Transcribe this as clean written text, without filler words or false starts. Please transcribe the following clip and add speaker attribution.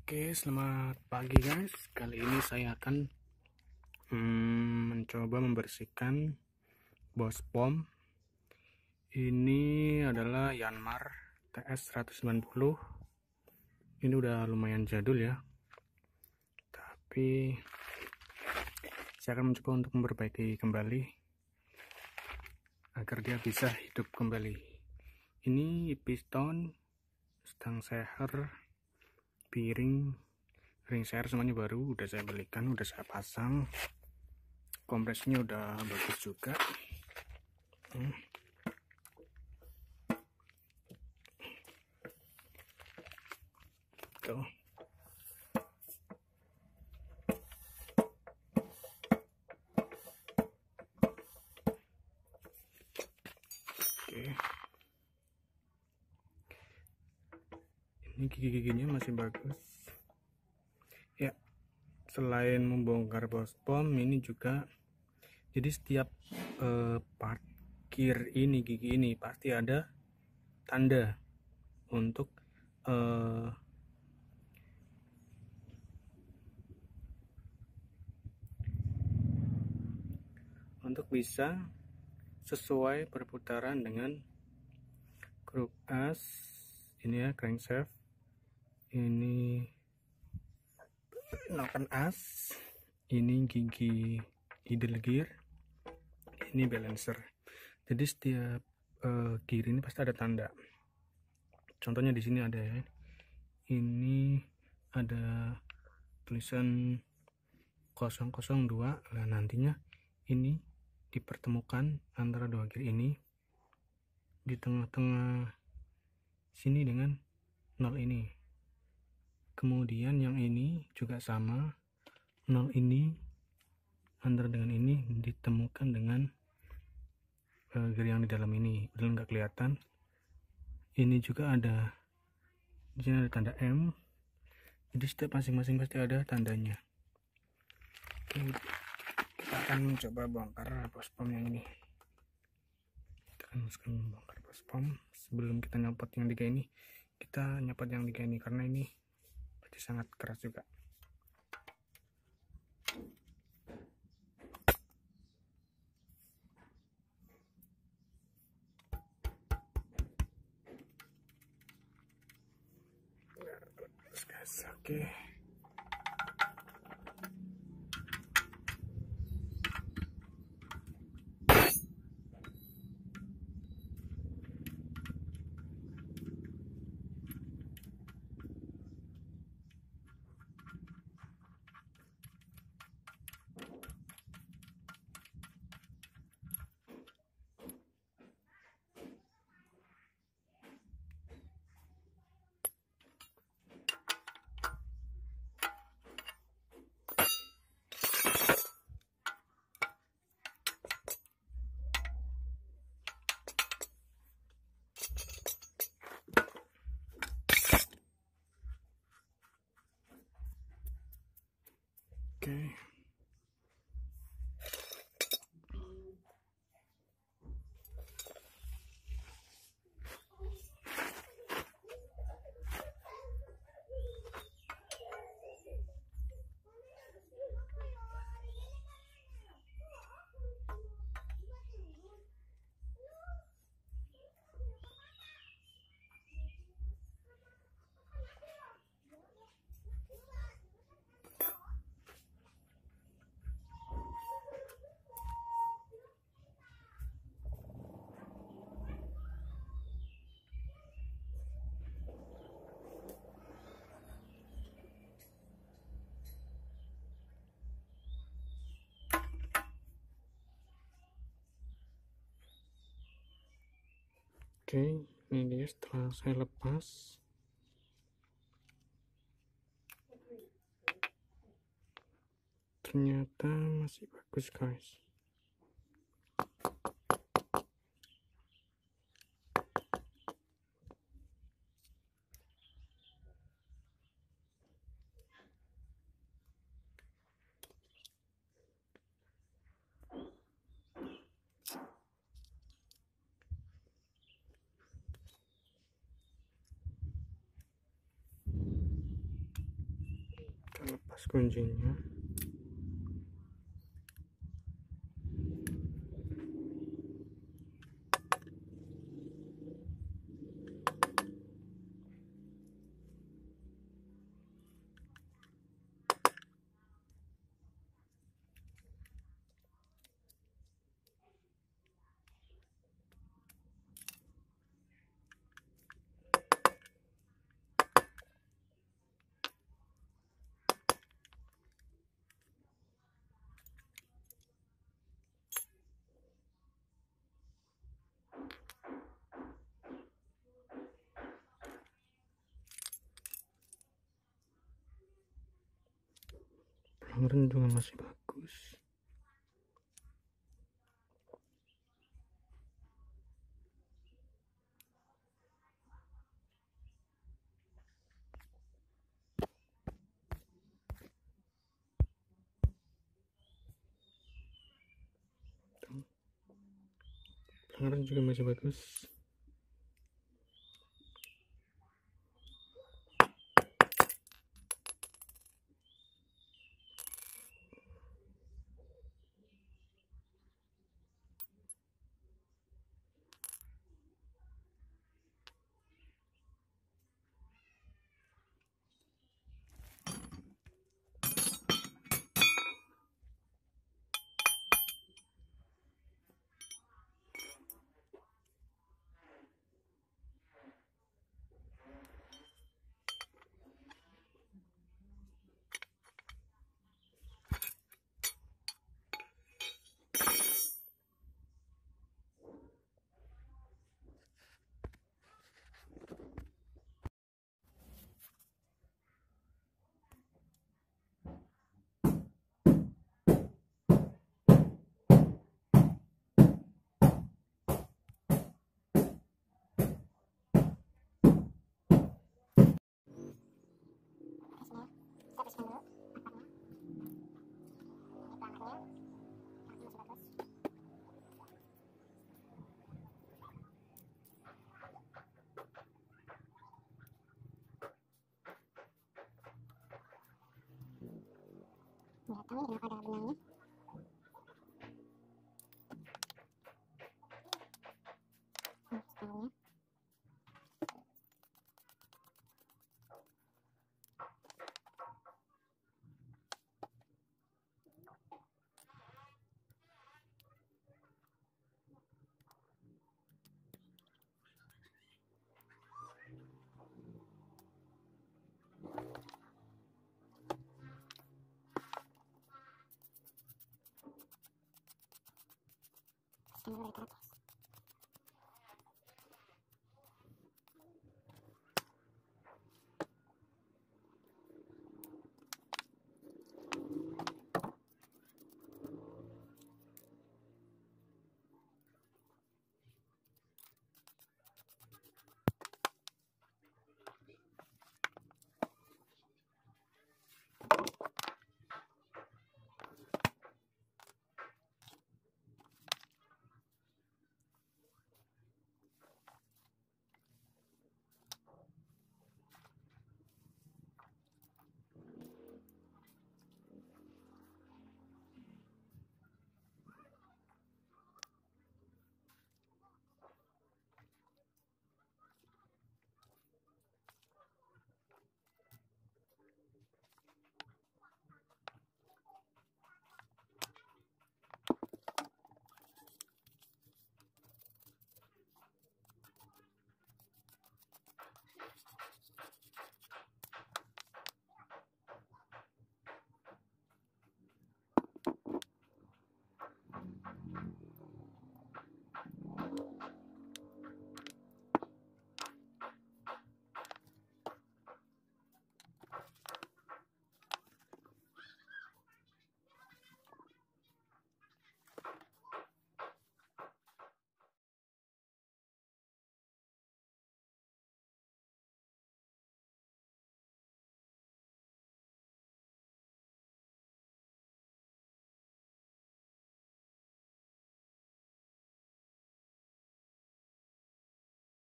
Speaker 1: Oke, selamat pagi guys. Kali ini saya akan mencoba membersihkan bospom. Ini adalah Yanmar TS190. Ini udah lumayan jadul ya. Tapi saya akan mencoba untuk memperbaiki kembali agar dia bisa hidup kembali. Ini piston, stang seher, piring, ring seher semuanya baru, udah saya belikan, udah saya pasang. Kompresnya udah bagus juga. Tuh. Oke. Ini gigi-giginya masih bagus. Ya, selain membongkar bospom, ini juga jadi setiap parkir ini, gigi ini pasti ada tanda untuk bisa sesuai perputaran dengan kruk as. Ini ya crankshaft, ini noken as, ini gigi idle gear, ini balancer. Jadi setiap gear ini pasti ada tanda. Contohnya di sini ada ya. Ini ada tulisan 002. Nah, nantinya ini dipertemukan antara dua gear ini di tengah-tengah sini dengan 0 ini. Kemudian yang ini juga sama, 0 ini antara dengan ini ditemukan dengan gear yang di dalam ini. Udah nggak kelihatan. Ini juga ada, di sini ada tanda M. Jadi setiap masing-masing pasti ada tandanya. Oke, kita akan mencoba bongkar bospom yang ini. Kita akan bongkar bospom. Sebelum kita nyopot yang 3 ini, kita nyopot yang 3 ini karena ini pasti sangat keras juga. Oke. Oke. Oke, ini dia setelah saya lepas. Ternyata masih bagus guys. lepas kuncinya. Pelanggaran juga masih bagus. Pelanggaran juga masih bagus.
Speaker 2: Nggak tahu kenapa ada benangnya. Stylenya. Stylenya dari teratas.